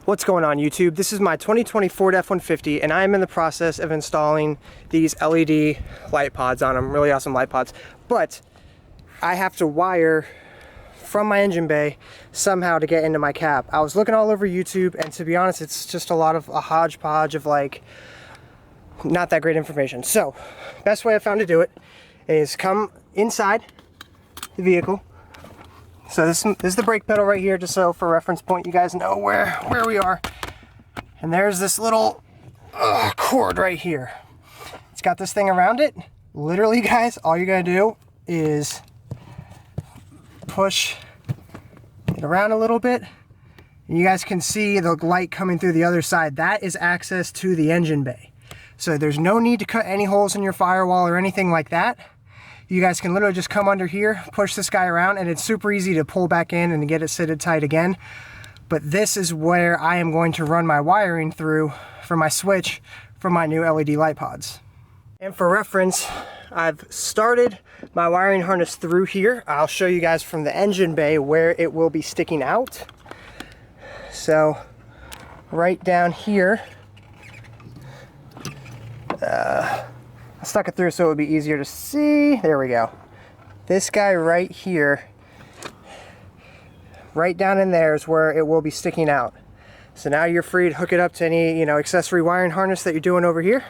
What's going on YouTube? This is my 2020 Ford F-150 and I am in the process of installing these LED light pods on them, really awesome light pods. But I have to wire from my engine bay somehow to get into my cab. I was looking all over YouTube and to be honest, it's just a hodgepodge of like not that great information. So best way I found to do it is come inside the vehicle. So this is the brake pedal right here, just so for reference point you guys know where we are. And there's this little cord right here. It's got this thing around it. Literally guys, all you gotta do is push it around a little bit. And you guys can see the light coming through the other side. That is access to the engine bay. So there's no need to cut any holes in your firewall or anything like that. You guys can literally just come under here, push this guy around, and it's super easy to pull back in and get it sitted tight again. But this is where I am going to run my wiring through for my switch for my new LED light pods. And for reference, I've started my wiring harness through here. I'll show you guys from the engine bay where it will be sticking out. So right down here, I stuck it through so it would be easier to see. There we go. This guy right here, right down in there is where it will be sticking out. So now you're free to hook it up to any, accessory wiring harness that you're doing over here.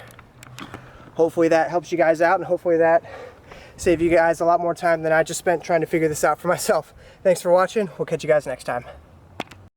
Hopefully that helps you guys out and hopefully that saves you guys a lot more time than I just spent trying to figure this out for myself. Thanks for watching. We'll catch you guys next time.